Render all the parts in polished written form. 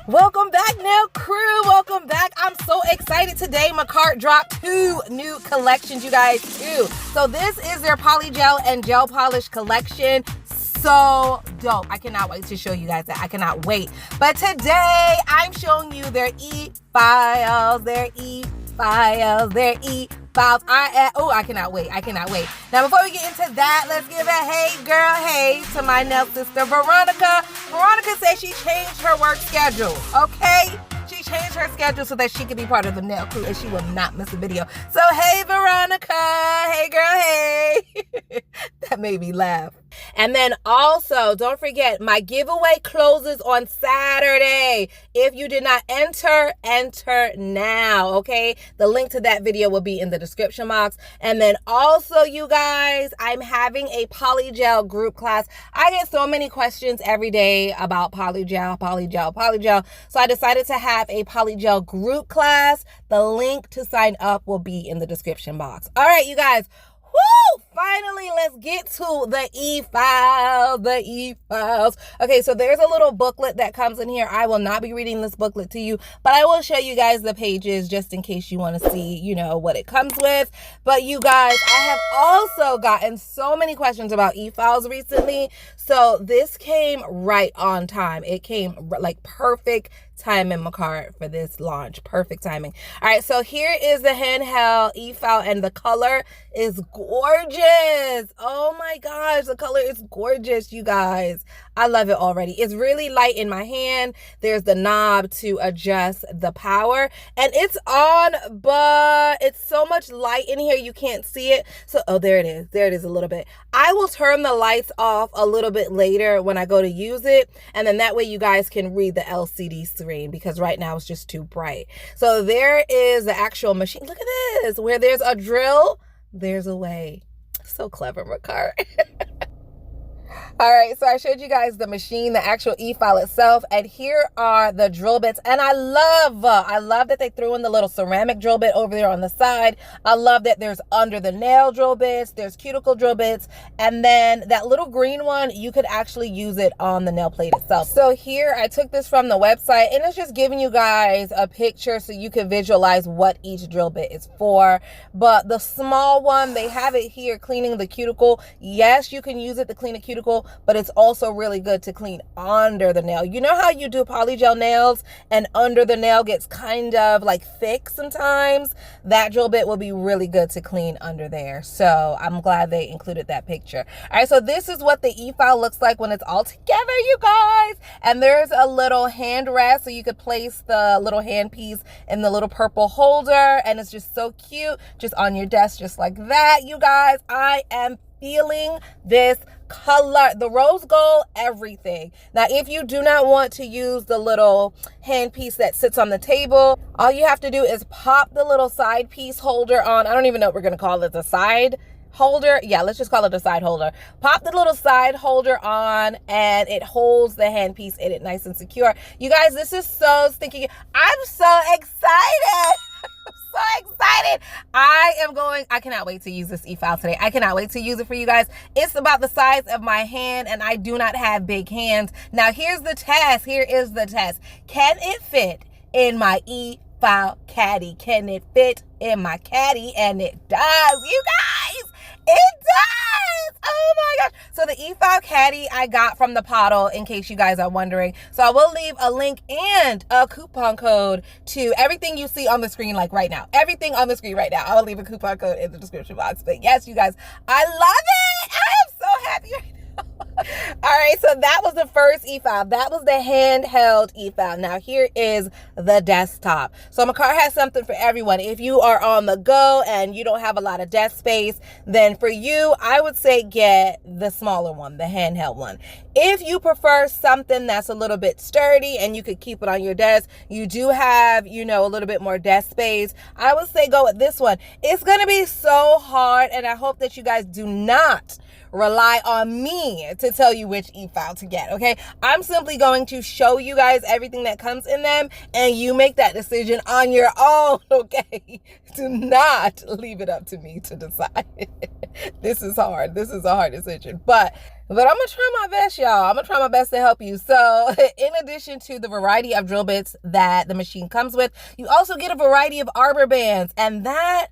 Welcome back, nail crew. Welcome back. I'm so excited today. Makartt dropped 2 new collections, you guys, too. So this is their Polygel and Gel Polish collection. So dope. I cannot wait to show you guys that. I cannot wait. But today I'm showing you their e-files, I cannot wait. I cannot wait. Now, before we get into that, let's give a hey, girl, hey to my nail sister, Veronica. Veronica said she changed her work schedule, okay? She changed her schedule so that she could be part of the nail crew and she will not miss a video. So, hey, Veronica. Hey, girl, hey. That made me laugh. And then also, don't forget, my giveaway closes on Saturday. If you did not enter now, okay? The link to that video will be in the description box. And then also, you guys, I'm having a Polygel group class. I get so many questions every day about Polygel. So I decided to have a Polygel group class. The link to sign up will be in the description box. All right, you guys. Woo! Finally, let's get to the e-files, Okay, so there's a little booklet that comes in here. I will not be reading this booklet to you, but I will show you guys the pages just in case you want to see, you know, what it comes with. But you guys, I have also gotten so many questions about e-files recently. So this came right on time. It came like perfect timing, Makartt, for this launch. Perfect timing. All right, so here is the handheld e-file, and the color is gorgeous. Oh my gosh, the color is gorgeous, you guys. I love it already. It's really light in my hand. There's the knob to adjust the power, and it's on, but it's so much light in here you can't see it. So, oh, there it is. There it is a little bit. I will turn the lights off a little bit later when I go to use it, and then that way you guys can read the LCD screen, because right now it's just too bright. So there is the actual machine. Look at this. Where there's a drill, there's a way. So clever, Makartt. All right, so I showed you guys the machine, the actual e-file itself, and here are the drill bits. And I love that they threw in the little ceramic drill bit over there on the side. I love that there's under the nail drill bits, there's cuticle drill bits, and then that little green one, you could actually use it on the nail plate itself. So here, I took this from the website, and it's just giving you guys a picture so you can visualize what each drill bit is for. But the small one, they have it here cleaning the cuticle. Yes, you can use it to clean a cuticle, but it's also really good to clean under the nail. You know how you do polygel nails and under the nail gets kind of like thick sometimes? That drill bit will be really good to clean under there. So I'm glad they included that picture. All right, so this is what the e-file looks like when it's all together, you guys. And there's a little hand rest, so you could place the little hand piece in the little purple holder, and it's just so cute, just on your desk, just like that, you guys. I am feeling this color, the rose gold, everything. Now, if you do not want to use the little hand piece that sits on the table, all you have to do is pop the little side piece holder on. I don't even know what we're going to call it, the side holder. Yeah, let's just call it a side holder. Pop the little side holder on, and it holds the hand piece in it nice and secure. You guys, this is so stinky. I'm so excited. So excited. I cannot wait to use this e-file today. I cannot wait to use it for you guys. It's about the size of my hand, and I do not have big hands. Now, here's the test. Here is the test. Can it fit in my e-file caddy? Can it fit in my caddy? And it does, you guys. It does. Oh my gosh. So the e-file caddy I got from the Pottle, in case you guys are wondering. So I will leave a link and a coupon code to everything you see on the screen, like right now. Everything on the screen right now. I will leave a coupon code in the description box. But yes, you guys, I love it. I am so happy right now. All right, so that was the first e-file. That was the handheld e-file. Now here is the desktop. So Makartt has something for everyone. If you are on the go and you don't have a lot of desk space, then for you, I would say get the smaller one, the handheld one. If you prefer something that's a little bit sturdy and you could keep it on your desk, you do have, you know, a little bit more desk space, I would say go with this one. It's going to be so hard, and I hope that you guys do not rely on me to to tell you which e-file to get, okay? I'm simply going to show you guys everything that comes in them, and you make that decision on your own, okay? Do not leave it up to me to decide. This is hard. This is a hard decision, but I'm gonna try my best, y'all. I'm gonna try my best to help you. So in addition to the variety of drill bits that the machine comes with, you also get a variety of arbor bands, and that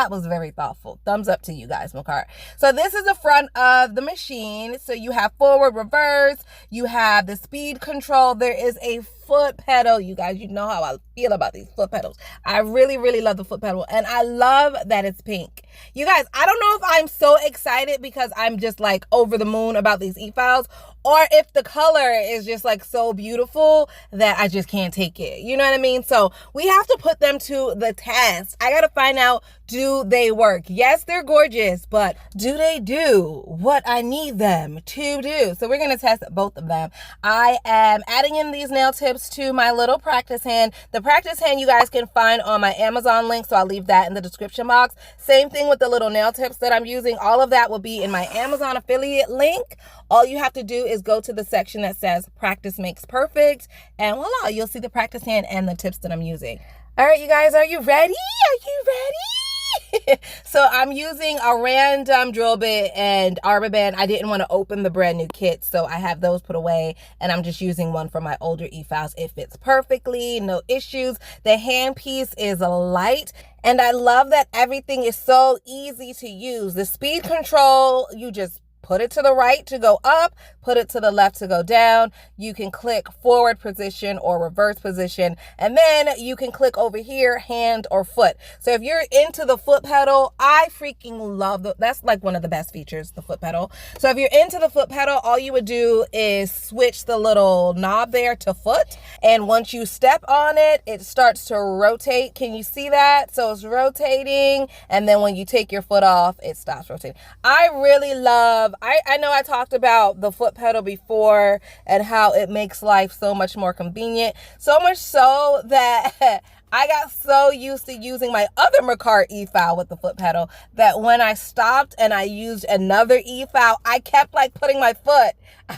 was very thoughtful. Thumbs up to you guys, Makartt. So this is the front of the machine. So you have forward, reverse, you have the speed control. There is a foot pedal. You guys, you know how I feel about these foot pedals. I really, really love the foot pedal, and I love that it's pink. You guys, I don't know if I'm so excited because I'm just like over the moon about these e-files, or if the color is just like so beautiful that I just can't take it. You know what I mean? So we have to put them to the test. I got to find out, do they work? Yes, they're gorgeous, but do they do what I need them to do? So we're going to test both of them. I am adding in these nail tips to my little practice hand. The practice hand you guys can find on my Amazon link, so I'll leave that in the description box. Same thing with the little nail tips that I'm using. All of that will be in my Amazon affiliate link. All you have to do is go to the section that says practice makes perfect, and voila, you'll see the practice hand and the tips that I'm using. All right, you guys, are you ready? Are you ready? So I'm using a random drill bit and arbor band. I didn't want to open the brand new kit, so I have those put away, and I'm just using one from my older e-files. It fits perfectly, no issues. The handpiece is light, and I love that everything is so easy to use. The speed control, you just put it to the right to go up, put it to the left to go down. You can click forward position or reverse position, and then you can click over here, hand or foot. So if you're into the foot pedal, I freaking love that's like one of the best features, the foot pedal. So if you're into the foot pedal, all you would do is switch the little knob there to foot, and once you step on it, it starts to rotate. Can you see that? So it's rotating, and then when you take your foot off, it stops rotating. I really love, I know I talked about the foot pedal before and how it makes life so much more convenient. So much so that I got so used to using my other Makartt e-file with the foot pedal that when I stopped and I used another e-file, I kept like putting my foot.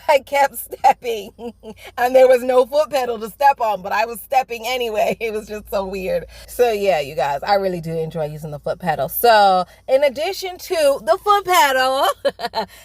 I kept stepping and there was no foot pedal to step on, but I was stepping anyway. It was just so weird. So yeah, you guys, I really do enjoy using the foot pedal. So in addition to the foot pedal,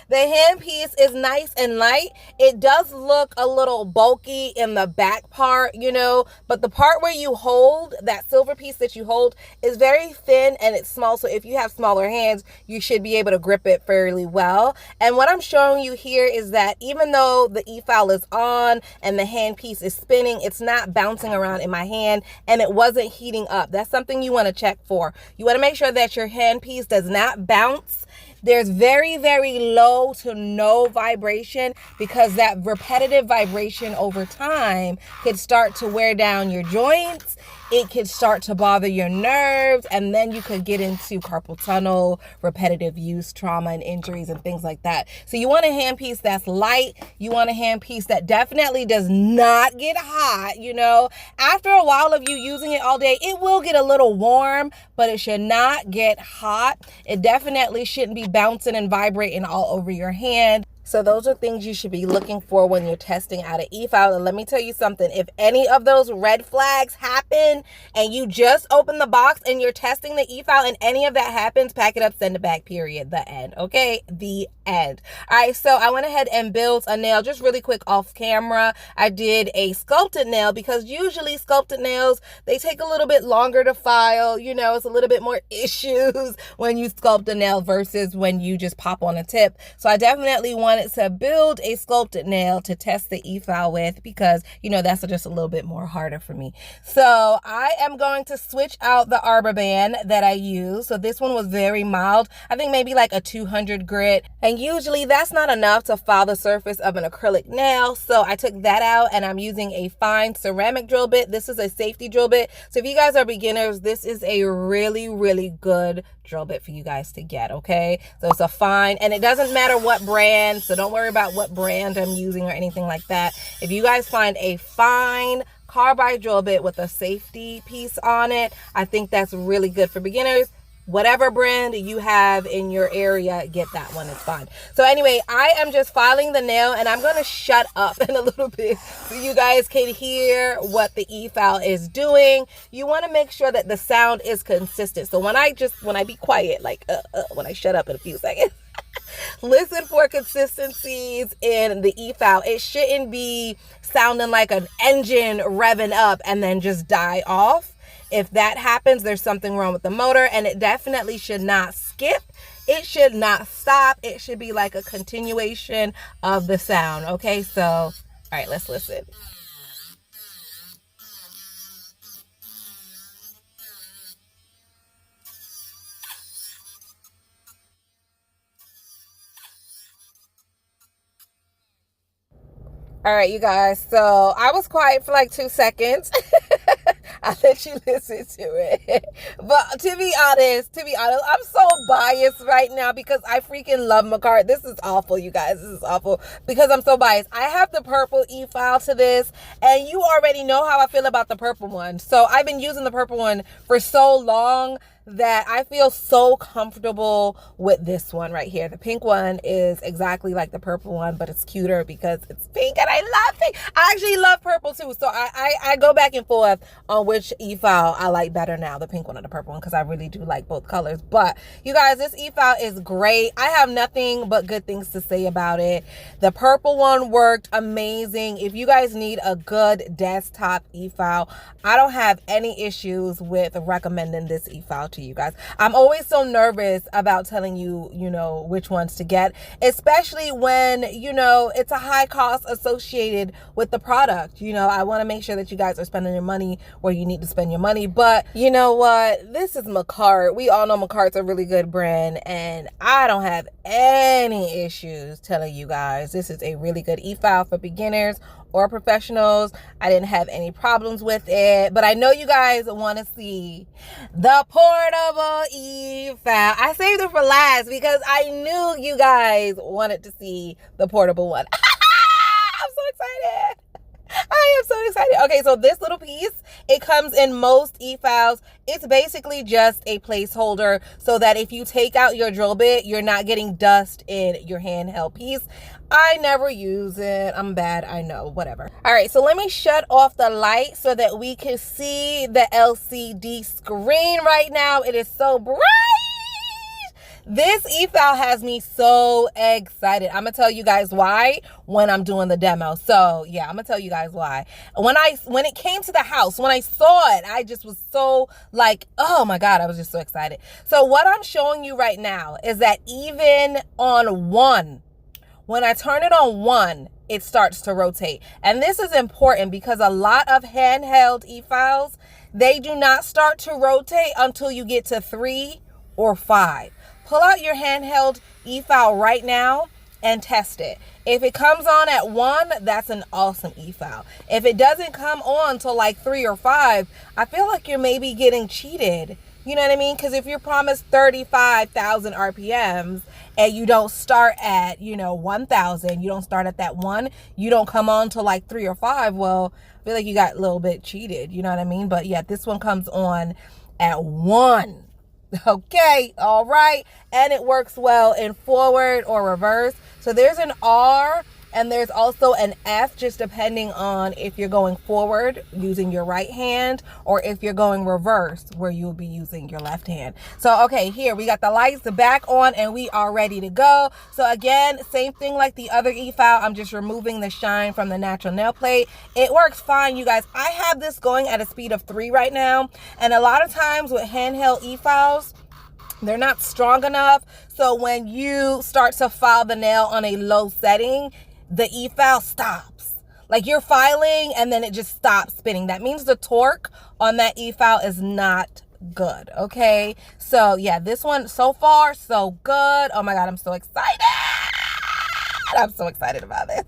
the handpiece is nice and light. It does look a little bulky in the back part, you know, but the part where you hold, that silver piece that you hold, is very thin and it's small. So if you have smaller hands, you should be able to grip it fairly well. And what I'm showing you here is that even though the e-file is on and the handpiece is spinning, it's not bouncing around in my hand and it wasn't heating up. That's something you want to check for. You want to make sure that your handpiece does not bounce. There's very, very low to no vibration, because that repetitive vibration over time could start to wear down your joints. It could start to bother your nerves, and then you could get into carpal tunnel, repetitive use trauma and injuries and things like that. So you want a handpiece that's light. You want a handpiece that definitely does not get hot. You know, after a while of you using it all day, it will get a little warm, but it should not get hot. It definitely shouldn't be bouncing and vibrating all over your hand. So those are things you should be looking for when you're testing out an e-file. And let me tell you something, if any of those red flags happen and you just open the box and you're testing the e-file and any of that happens, pack it up, send it back, period. The end. Okay, the end. All right, so I went ahead and built a nail just really quick off camera. I did a sculpted nail because usually sculpted nails, they take a little bit longer to file. You know, it's a little bit more issues when you sculpt a nail versus when you just pop on a tip. So I definitely wanted to build a sculpted nail to test the e-file with, because you know that's just a little bit more harder for me. So I am going to switch out the arbor band that I use. So this one was very mild, I think maybe like a 200 grit, and usually that's not enough to file the surface of an acrylic nail. So I took that out and I'm using a fine ceramic drill bit. This is a safety drill bit, so if you guys are beginners, this is a really, really good drill bit for you guys to get. Okay, so it's a fine, and it doesn't matter what brand, so don't worry about what brand I'm using or anything like that. If you guys find a fine carbide drill bit with a safety piece on it, I think that's really good for beginners. whatever brand you have in your area, get that one. It's fine. So anyway, I am just filing the nail, and I'm going to shut up in a little bit so you guys can hear what the e-file is doing. You want to make sure that the sound is consistent. So when I be quiet, like when I shut up in a few seconds, listen for consistencies in the e-file. It shouldn't be sounding like an engine revving up and then just die off. If that happens, there's something wrong with the motor, and it definitely should not skip. It should not stop. It should be like a continuation of the sound. Okay, so, all right, let's listen. All right, you guys, so I was quiet for like 2 seconds. I let you listen to it. But to be honest, I'm so biased right now because I freaking love Makartt. This is awful, you guys. This is awful because I'm so biased. I have the purple e-file to this, and you already know how I feel about the purple one. So I've been using the purple one for so long that I feel so comfortable with this one right here. The pink one is exactly like the purple one, but it's cuter because it's pink, and I love pink. I actually love purple too, so I go back and forth on which e-file I like better now, the pink one or the purple one, because I really do like both colors. But you guys, this e-file is great. I have nothing but good things to say about it. The purple one worked amazing. If you guys need a good desktop e-file, I don't have any issues with recommending this e-file to you guys. I'm always so nervous about telling you, which ones to get, especially when, it's a high cost associated with the product. I want to make sure that you guys are spending your money where you need to spend your money. But you know what? This is Makartt. We all know Makartt's a really good brand, and I don't have any issues telling you guys this is a really good e-file for beginners or professionals. I didn't have any problems with it, but I know you guys want to see the portable e-file. I saved it for last because I knew you guys wanted to see the portable one. I'm so excited. I am so excited. Okay, so this little piece, it comes in most e-files. It's basically just a placeholder so that if you take out your drill bit, you're not getting dust in your handheld piece. I never use it. I'm bad, I know, whatever. All right, so let me shut off the light so that we can see the LCD screen right now. It is so bright. This e-file has me so excited. I'm gonna tell you guys why when I'm doing the demo. So yeah, I'm gonna tell you guys why. When it came to the house, when I saw it, I just was so like, oh my God, I was just so excited. So what I'm showing you right now is that even on one, when I turn it on one, it starts to rotate. And this is important because a lot of handheld e-files, they do not start to rotate until you get to 3 or 5. Pull out your handheld e-file right now and test it. If it comes on at 1, that's an awesome e-file. If it doesn't come on till like 3 or 5, I feel like you're maybe getting cheated. You know what I mean? Because if you're promised 35,000 RPMs and you don't start at, 1,000, you don't start at that 1, you don't come on till like 3 or 5, well, I feel like you got a little bit cheated. You know what I mean? But yeah, this one comes on at 1. Okay, all right, and it works well in forward or reverse. So there's an R and there's also an F, just depending on if you're going forward using your right hand or if you're going reverse where you'll be using your left hand. So okay, here we got the lights, the back on, and we are ready to go. So again, same thing like the other e-file. I'm just removing the shine from the natural nail plate. It works fine, you guys. I have this going at a speed of 3 right now, and a lot of times with handheld e-files, they're not strong enough. So when you start to file the nail on a low setting, the e-file stops. Like you're filing and then it just stops spinning. That means the torque on that e-file is not good. Okay. So yeah, this one so far, so good. Oh my God, I'm so excited. I'm so excited about this.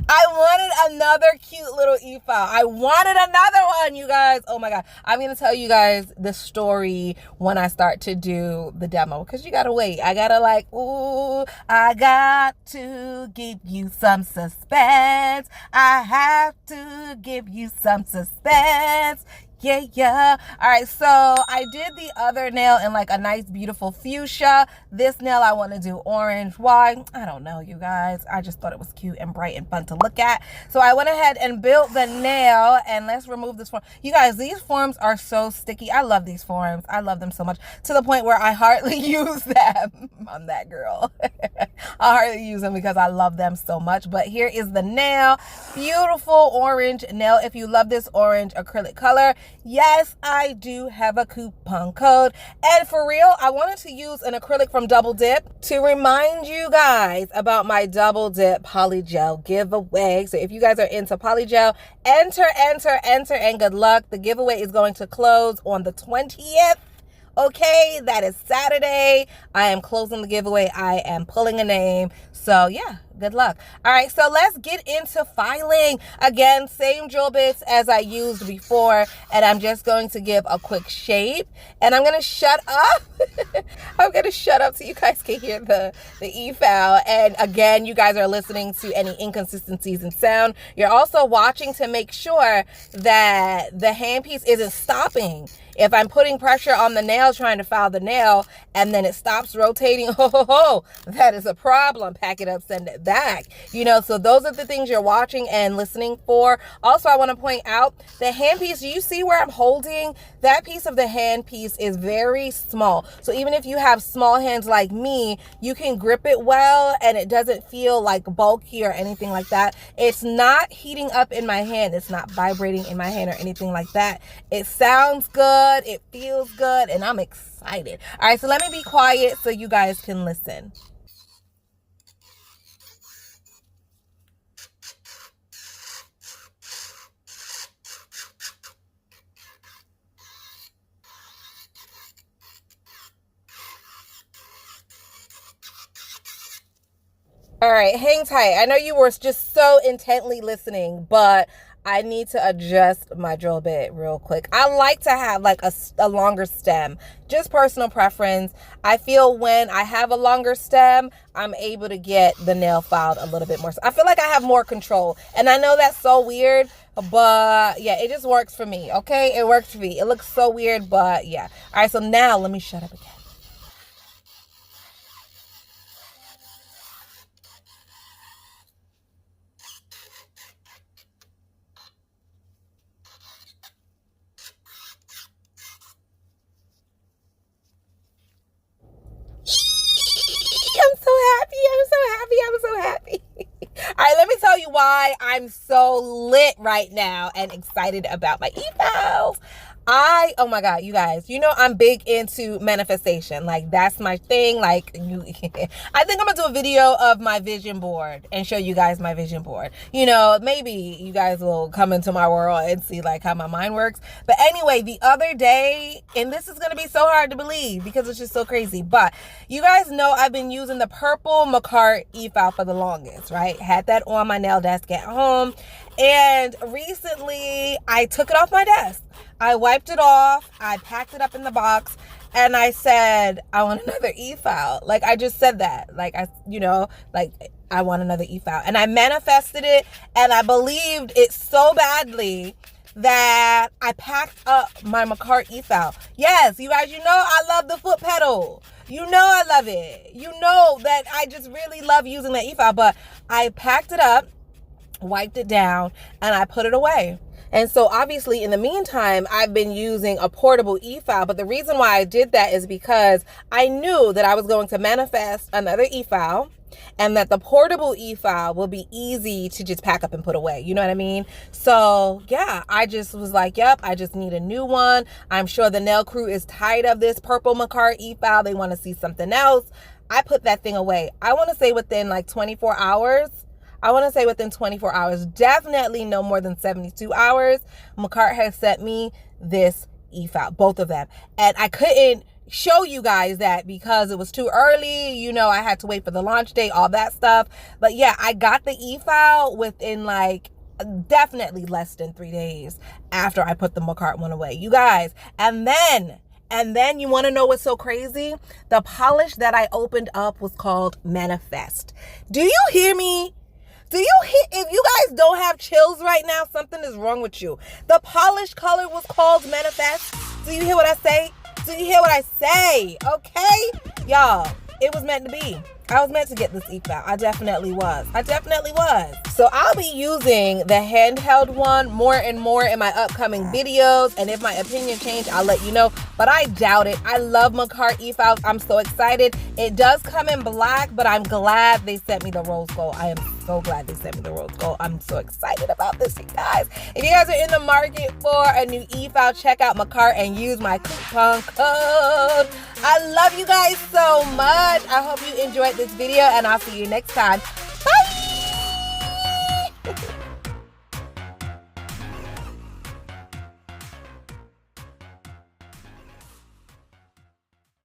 I wanted another cute little e-file. I wanted another one, you guys. Oh my God. I'm going to tell you guys the story when I start to do the demo, because you got to wait. I got to I got to give you some suspense. I have to give you some suspense. Yeah. All right, so I did the other nail in like a nice, beautiful fuchsia. This nail I want to do orange. Why? I don't know, you guys. I just thought it was cute and bright and fun to look at. So I went ahead and built the nail, and let's remove this form. You guys, these forms are so sticky. I love these forms. I love them so much, to the point where I hardly use them. I'm that girl. I hardly use them because I love them so much. But here is the nail. Beautiful orange nail. If you love this orange acrylic color, yes, I do have a coupon code. And for real, I wanted to use an acrylic from Double Dip to remind you guys about my Double Dip Polygel giveaway. So if you guys are into Polygel, enter, and good luck. The giveaway is going to close on the 20th. Okay, that is Saturday. I am closing the giveaway. I am pulling a name. So yeah, good luck. All right, so let's get into filing. Again, same drill bits as I used before, and I'm just going to give a quick shape, and I'm gonna shut up. I'm gonna shut up so you guys can hear the e-file. And again, you guys are listening to any inconsistencies in sound. You're also watching to make sure that the handpiece isn't stopping. If I'm putting pressure on the nail, trying to file the nail, and then it stops rotating, that is a problem. Pack it up, send it back. You know, so those are the things you're watching and listening for. Also, I want to point out the handpiece. Do you see where I'm holding? That piece of the handpiece is very small. So even if you have small hands like me, you can grip it well and it doesn't feel like bulky or anything like that. It's not heating up in my hand. It's not vibrating in my hand or anything like that. It sounds good. It feels good, and I'm excited. All right, so let me be quiet so you guys can listen. All right, hang tight. I know you were just so intently listening, but I need to adjust my drill bit real quick. I like to have like a longer stem, just personal preference. I feel when I have a longer stem, I'm able to get the nail filed a little bit more. I feel like I have more control. And I know that's so weird, but yeah, it just works for me, okay? It works for me. It looks so weird, but yeah. All right, so now let me shut up again. I'm so happy. All right, let me tell you why I'm so lit right now and excited about my e-files. Oh my God, you guys, you know I'm big into manifestation. Like, that's my thing. Like, I think I'm gonna do a video of my vision board and show you guys my vision board. You know, maybe you guys will come into my world and see like how my mind works. But anyway, the other day, and this is gonna be so hard to believe because it's just so crazy, but you guys know I've been using the purple Makartt e-file for the longest, right? Had that on my nail desk at home, and recently I took it off my desk. I wiped it off, I packed it up in the box, and I said, I want another e-file. Like, I just said that. Like, I want another e-file. And I manifested it, and I believed it so badly that I packed up my Makartt e-file. Yes, you guys, you know I love the foot pedal. You know I love it. You know that I just really love using the e-file. But I packed it up, wiped it down, and I put it away. And so obviously in the meantime, I've been using a portable e-file. But the reason why I did that is because I knew that I was going to manifest another e-file, and that the portable e-file will be easy to just pack up and put away. You know what I mean? So yeah, I just was like, yep, I just need a new one. I'm sure the nail crew is tired of this purple Makartt e-file. They want to see something else. I put that thing away. I want to say within like 24 hours. Definitely no more than 72 hours. Makartt has sent me this e-file, both of them. And I couldn't show you guys that because it was too early. You know, I had to wait for the launch date, all that stuff. But yeah, I got the e-file within like definitely less than 3 days after I put the Makartt one away, you guys. And then you want to know what's so crazy? The polish that I opened up was called Manifest. Do you hear me? If you guys don't have chills right now, something is wrong with you. The polished color was called Manifest. Do you hear what I say? Do you hear what I say? Okay? Y'all, it was meant to be. I was meant to get this e-file. I definitely was. So I'll be using the handheld one more and more in my upcoming videos. And if my opinion changes, I'll let you know. But I doubt it. I love Makartt e-files. I'm so excited. It does come in black, but I'm glad they sent me the rose gold. I am so glad they sent me the rose gold. I'm so excited about this, you guys. If you guys are in the market for a new e-file, check out Makartt and use my coupon code. I love you guys so much. I hope you enjoyed this video, and I'll see you next time.